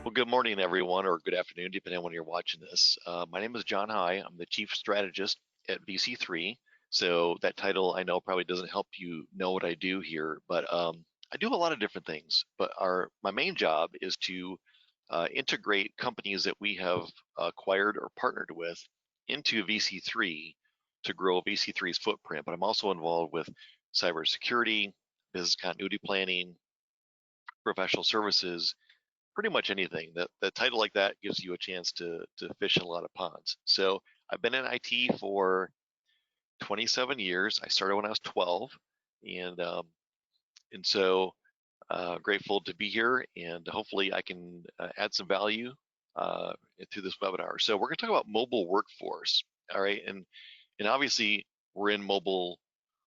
Well, good morning, everyone, or good afternoon, depending on when you're watching this. My name is John High. I'm the Chief Strategist at VC3. So that title I know probably doesn't help you know what I do here, but I do a lot of different things. But my main job is to integrate companies that we have acquired or partnered with into VC3 to grow VC3's footprint. But I'm also involved with cybersecurity, business continuity planning, professional services, pretty much anything. That the title like that gives you a chance to fish in a lot of ponds. So I've been in IT for 27 years. I started when I was 12, and so grateful to be here, and hopefully I can add some value through this webinar. So we're going to talk about mobile workforce. All right, and obviously we're in mobile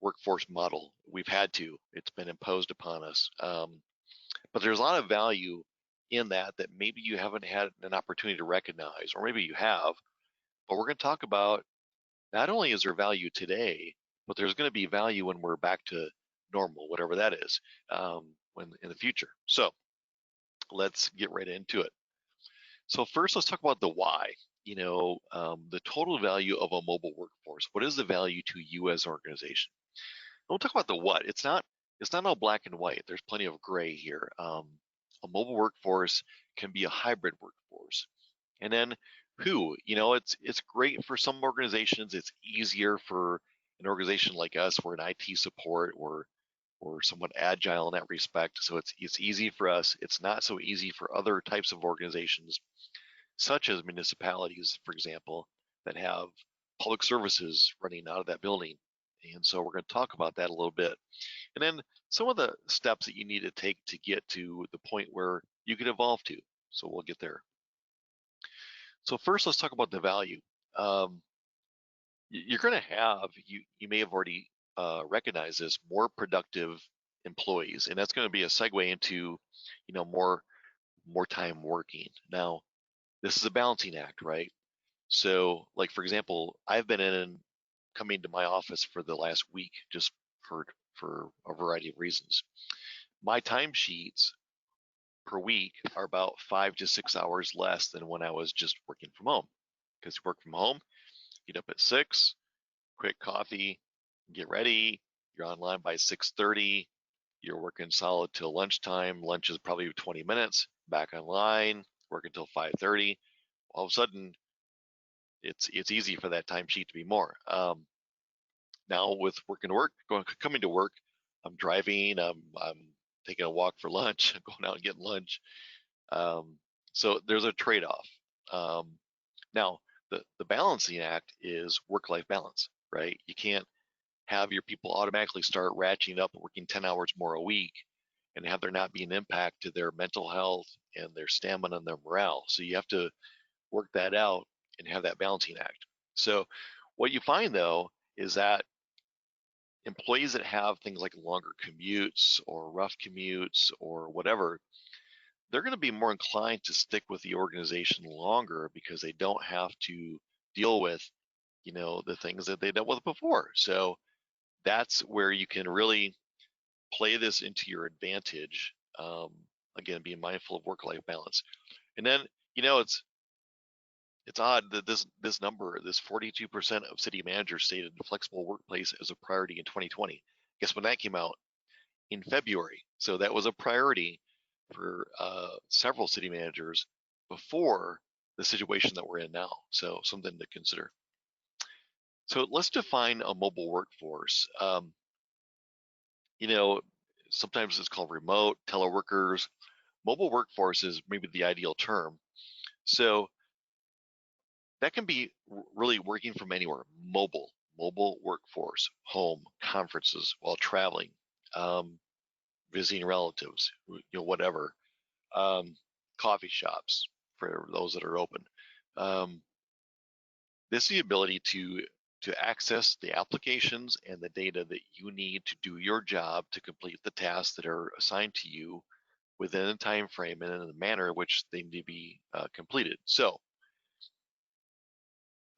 workforce model. We've had to. It's been imposed upon us. But there's a lot of value in that maybe you haven't had an opportunity to recognize, or maybe you have, but we're going to talk about not only is there value today, but there's going to be value when we're back to normal, whatever that is, when in the future. So let's get right into it. So first, let's talk about the why. The total value of a mobile workforce. What is the value to you as an organization? And we'll talk about the what. It's not all black and white. There's plenty of gray here. A mobile workforce can be a hybrid workforce. And then who, it's great for some organizations. It's easier for an organization like us. We're in IT support. We're somewhat agile in that respect. So it's easy for us. It's not so easy for other types of organizations, such as municipalities, for example, that have public services running out of that building. And so we're going to talk about that a little bit. And then some of the steps that you need to take to get to the point where you can evolve to. So we'll get there. So first, let's talk about the value. You're going to have, you may have already recognized this, more productive employees. And that's going to be a segue into, more time working. Now, this is a balancing act, right? So like, for example, I've been coming to my office for the last week just for a variety of reasons. My timesheets per week are about 5 to 6 hours less than when I was just working from home. Because you work from home, get up at 6, quick coffee, get ready, you're online by 6:30, you're working solid till lunchtime. Lunch is probably 20 minutes, back online, working till 5:30. All of a sudden, it's easy for that timesheet to be more. Now with coming to work, I'm driving, I'm taking a walk for lunch, I'm going out and getting lunch. So there's a trade-off. Now, the balancing act is work-life balance, right? You can't have your people automatically start ratcheting up, working 10 hours more a week, and have there not be an impact to their mental health and their stamina and their morale. So you have to work that out and have that balancing act. So what you find, though, is that employees that have things like longer commutes or rough commutes or whatever, they're going to be more inclined to stick with the organization longer because they don't have to deal with, the things that they dealt with before. So that's where you can really play this into your advantage. Again, being mindful of work-life balance. And then, it's odd that this number, this 42% of city managers stated a flexible workplace as a priority in 2020. Guess when that came out? In February. So that was a priority for several city managers before the situation that we're in now. So something to consider. So let's define a mobile workforce. Sometimes it's called remote, teleworkers. Mobile workforce is maybe the ideal term. So that can be really working from anywhere. Mobile workforce, home, conferences, while traveling, visiting relatives, whatever, coffee shops for those that are open. This is the ability to access the applications and the data that you need to do your job to complete the tasks that are assigned to you within a time frame and in the manner in which they need to be completed. So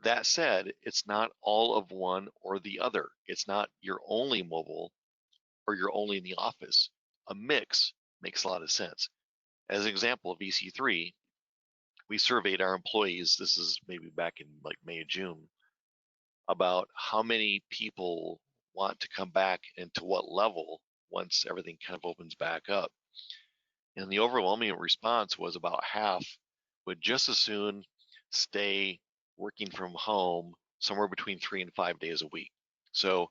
that said, it's not all of one or the other. It's not you're only mobile or you're only in the office. A mix makes a lot of sense. As an example, VC3, we surveyed our employees, this is maybe back in like May, June, about how many people want to come back and to what level once everything kind of opens back up. And the overwhelming response was about half would just as soon stay working from home somewhere between 3 and 5 days a week. So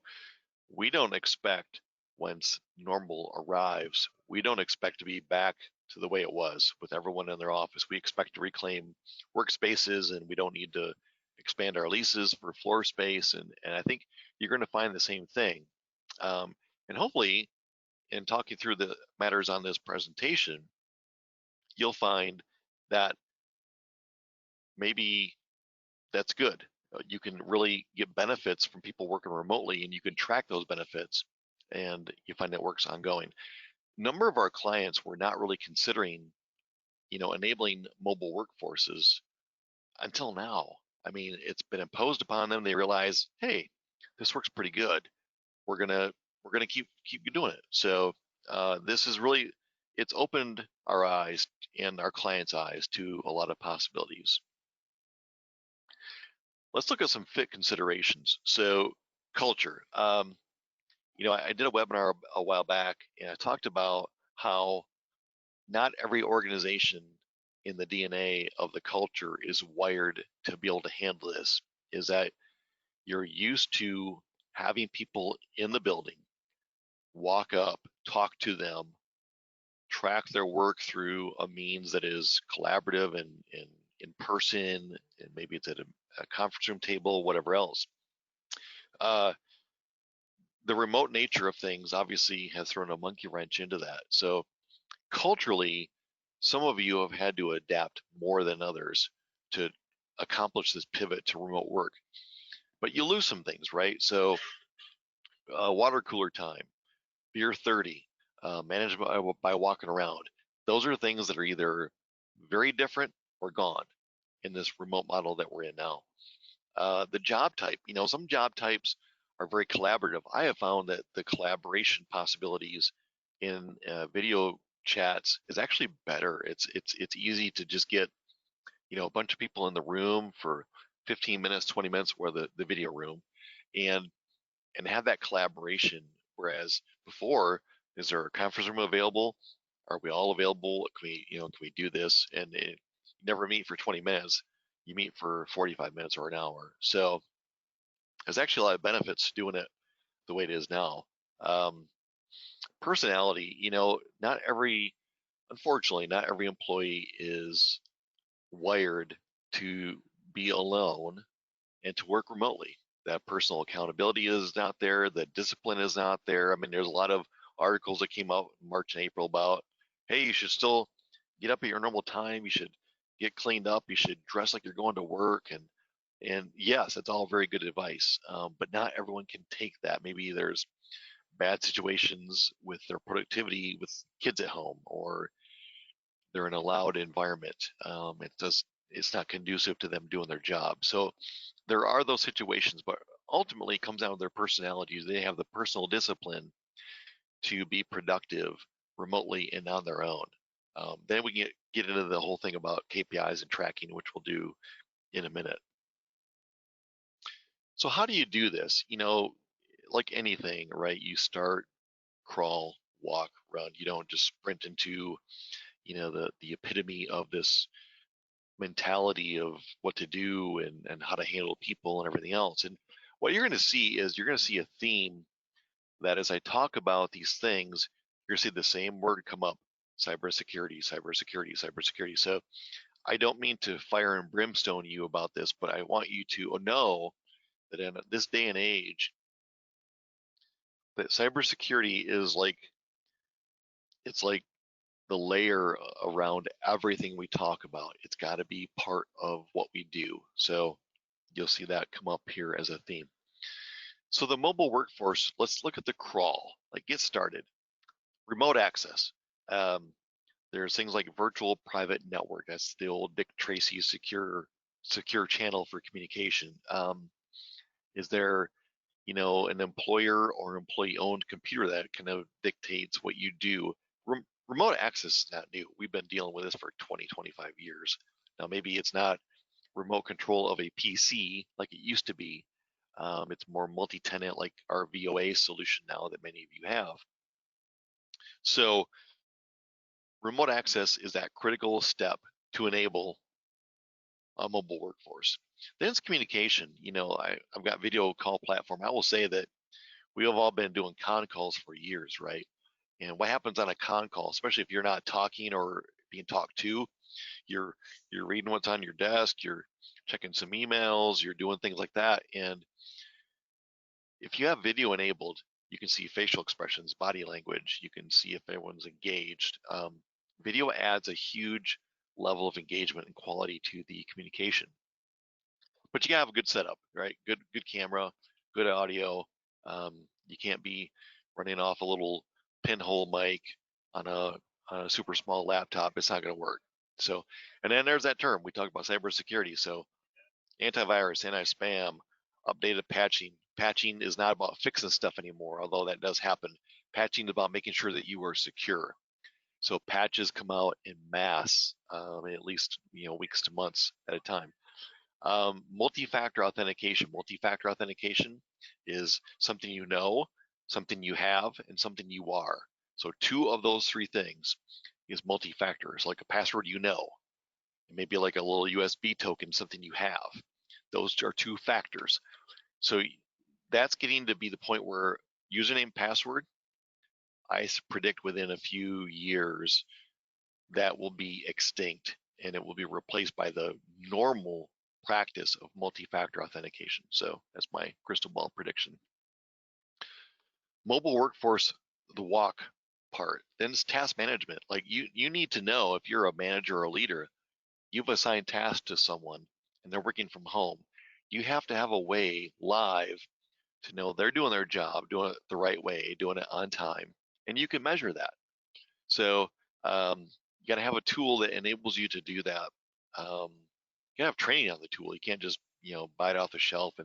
we don't expect, once normal arrives, we don't expect to be back to the way it was with everyone in their office. We expect to reclaim workspaces, and we don't need to expand our leases for floor space. And I think you're going to find the same thing. And hopefully, in talking through the matters on this presentation, you'll find that maybe that's good. You can really get benefits from people working remotely, and you can track those benefits, and you find it works ongoing. Number of our clients were not really considering, enabling mobile workforces until now. I mean, it's been imposed upon them. They realize, hey, this works pretty good. We're gonna keep doing it. So this is really, it's opened our eyes and our clients' eyes to a lot of possibilities. Let's look at some fit considerations. So culture. I did a webinar a while back, and I talked about how not every organization in the DNA of the culture is wired to be able to handle this. Is that you're used to having people in the building, walk up, talk to them, track their work through a means that is collaborative and in person, and maybe it's at a conference room table, whatever else. The remote nature of things obviously has thrown a monkey wrench into that. So culturally, some of you have had to adapt more than others to accomplish this pivot to remote work. But you lose some things, right? So water cooler time, beer 30, management by walking around. Those are things that are either very different or gone in this remote model that we're in now. The job type, some job types are very collaborative. I have found that the collaboration possibilities in video chats is actually better. It's easy to just get a bunch of people in the room for 15 minutes, 20 minutes, or the video room, and have that collaboration. Whereas before, is there a conference room available? Are we all available? Can we do this? And you never meet for 20 minutes. You meet for 45 minutes or an hour. So there's actually a lot of benefits to doing it the way it is now. Personality, unfortunately, not every employee is wired to be alone and to work remotely. That personal accountability is not there. The discipline is not there. I mean, there's a lot of articles that came out in March and April about, hey, you should still get up at your normal time. You should get cleaned up. You should dress like you're going to work. And yes, it's all very good advice, but not everyone can take that. Maybe there's bad situations with their productivity with kids at home, or they're in a loud environment. It's not conducive to them doing their job. So there are those situations, but ultimately it comes down to their personalities. They have the personal discipline to be productive remotely and on their own. Then we can get into the whole thing about KPIs and tracking, which we'll do in a minute. So how do you do this? Like anything, right? You start, crawl, walk, run. You don't just sprint into, the epitome of this mentality of what to do and how to handle people and everything else. And what you're going to see is you're going to see a theme that as I talk about these things, you're going to see the same word come up: cybersecurity, cybersecurity, cybersecurity. So I don't mean to fire and brimstone you about this, but I want you to know that in this day and age, that cybersecurity is it's like the layer around everything we talk about. It's got to be part of what we do. So you'll see that come up here as a theme. So the mobile workforce, let's look at the crawl, get started. Remote access. There's things like virtual private network. That's the old Dick Tracy secure channel for communication. Is there, an employer or employee-owned computer that kind of dictates what you do? Remote access is not new. We've been dealing with this for 20, 25 years. Now, maybe it's not remote control of a PC like it used to be. It's more multi-tenant like our VOA solution now that many of you have. So remote access is that critical step to enable a mobile workforce. Then it's communication. I've got video call platform. I will say that we have all been doing con calls for years, right? And what happens on a con call, especially if you're not talking or being talked to, you're reading what's on your desk, you're checking some emails, you're doing things like that. And if you have video enabled, you can see facial expressions, body language, you can see if everyone's engaged. Video adds a huge level of engagement and quality to the communication. But you gotta have a good setup, right? Good camera, good audio. You can't be running off a little pinhole mic on a super small laptop. It's not going to work. So, and then there's that term we talk about, cybersecurity. So, antivirus, anti-spam, updated patching. Patching is not about fixing stuff anymore, although that does happen. Patching is about making sure that you are secure. So patches come out in mass, at least weeks to months at a time. Multi-factor authentication. Multi-factor authentication is something you know, something you have, and something you are. So two of those three things is multi-factor. It's like a password you know, and maybe like a little USB token, something you have. Those are two factors. So that's getting to be the point where username, password, I predict within a few years that will be extinct and it will be replaced by the normal practice of multi-factor authentication. So that's my crystal ball prediction. Mobile workforce, the walk part. Then it's task management. Like you need to know, if you're a manager or a leader, you've assigned tasks to someone and they're working from home. You have to have a way live to know they're doing their job, doing it the right way, doing it on time, and you can measure that. So you got to have a tool that enables you to do that. You got to have training on the tool. You can't just buy it off the shelf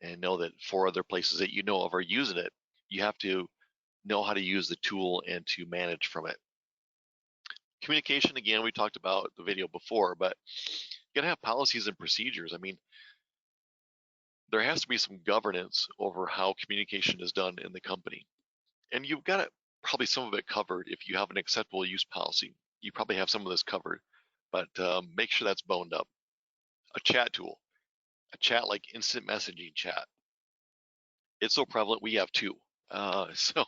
and know that 4 other places that you know of are using it. You have to know how to use the tool and to manage from it. Communication, again, we talked about the video before, but you got to have policies and procedures. I mean, there has to be some governance over how communication is done in the company. And you've got it, probably some of it covered. If you have an acceptable use policy, you probably have some of this covered, but make sure that's boned up. A chat tool, a chat like instant messaging chat. It's so prevalent, we have 2. So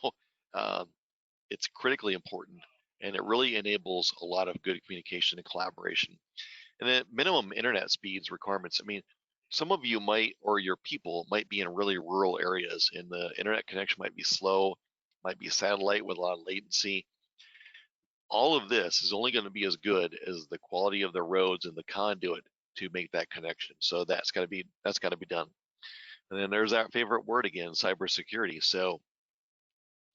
it's critically important, and it really enables a lot of good communication and collaboration. And then minimum internet speeds requirements. I mean, some of you might, or your people might be in really rural areas and the internet connection might be slow, might be satellite with a lot of latency. All of this is only going to be as good as the quality of the roads and the conduit to make that connection. So that's got to be done. And then there's that favorite word again, cybersecurity. So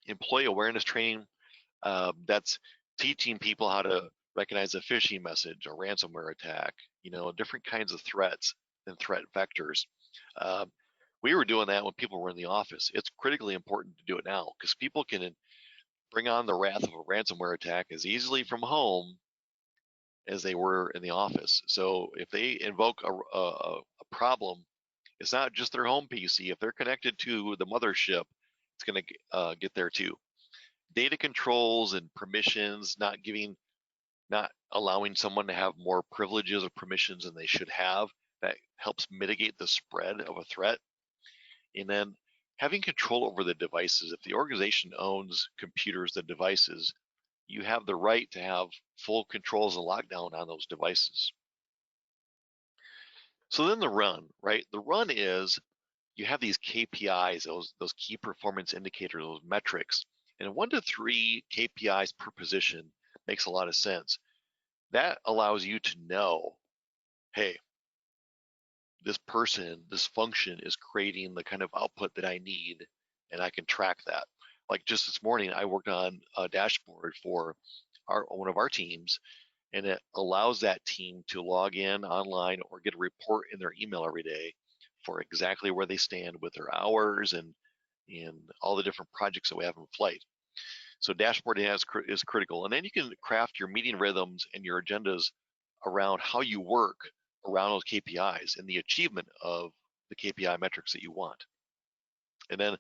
employee awareness training, that's teaching people how to recognize a phishing message, a ransomware attack, different kinds of threats and threat vectors. We were doing that when people were in the office. It's critically important to do it now because people can bring on the wrath of a ransomware attack as easily from home as they were in the office. So if they invoke a problem, it's not just their home PC. If they're connected to the mothership, it's going to get there too. Data controls and permissions, not allowing someone to have more privileges or permissions than they should have. That helps mitigate the spread of a threat. And then having control over the devices. If the organization owns computers, the devices, you have the right to have full controls and lockdown on those devices. So then the run, right? The run is you have these KPIs, those key performance indicators, those metrics, and 1 to 3 KPIs per position makes a lot of sense. That allows you to know, hey, this person, this function is creating the kind of output that I need, and I can track that. Like just this morning, I worked on a dashboard for one of our teams, and it allows that team to log in online or get a report in their email every day for exactly where they stand with their hours and all the different projects that we have in flight. So dashboarding is critical. And then you can craft your meeting rhythms and your agendas around how you work around those KPIs and the achievement of the KPI metrics that you want. And then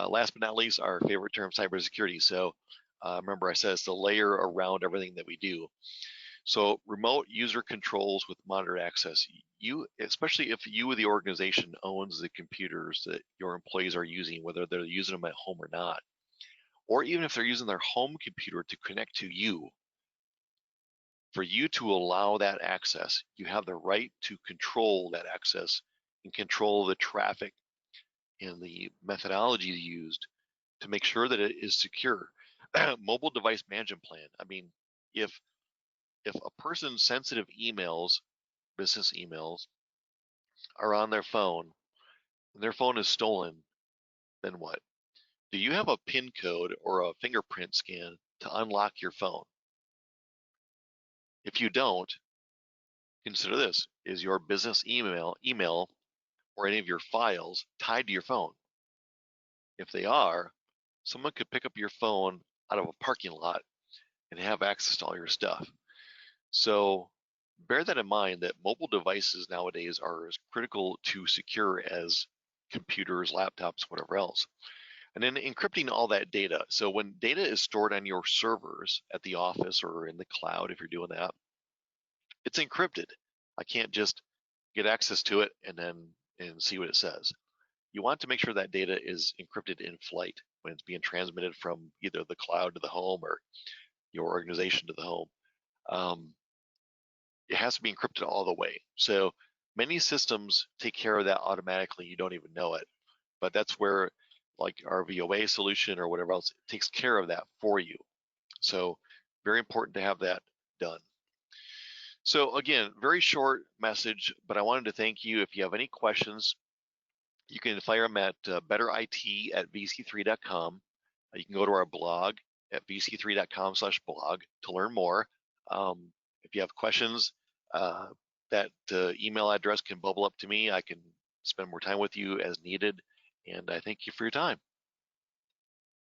last but not least, our favorite term, cybersecurity. So remember I said it's the layer around everything that we do. So remote user controls with monitored access. You, especially if you, the organization, owns the computers that your employees are using, whether they're using them at home or not, or even if they're using their home computer to connect to you, for you to allow that access, you have the right to control that access and control the traffic and the methodologies used to make sure that it is secure. Mobile device management plan. I mean, if a person's sensitive emails, business emails, are on their phone and their phone is stolen, then what? Do you have a PIN code or a fingerprint scan to unlock your phone? If you don't, consider this. Is your business email or any of your files tied to your phone? If they are, someone could pick up your phone out of a parking lot and have access to all your stuff. So bear that in mind, that mobile devices nowadays are as critical to secure as computers, laptops, whatever else. And then encrypting all that data. So when data is stored on your servers at the office or in the cloud, if you're doing that, it's encrypted. I can't just get access to it and see what it says. You want to make sure that data is encrypted in flight when it's being transmitted from either the cloud to the home or your organization to the home. It has to be encrypted all the way. So many systems take care of that automatically. You don't even know it. But that's where, like our VOA solution or whatever else, it takes care of that for you. So very important to have that done. So again, very short message, but I wanted to thank you. If you have any questions, you can fire them at betterit@vc3.com. You can go to our blog at vc3.com/blog to learn more. If you have questions, that email address can bubble up to me. I can spend more time with you as needed. And I thank you for your time.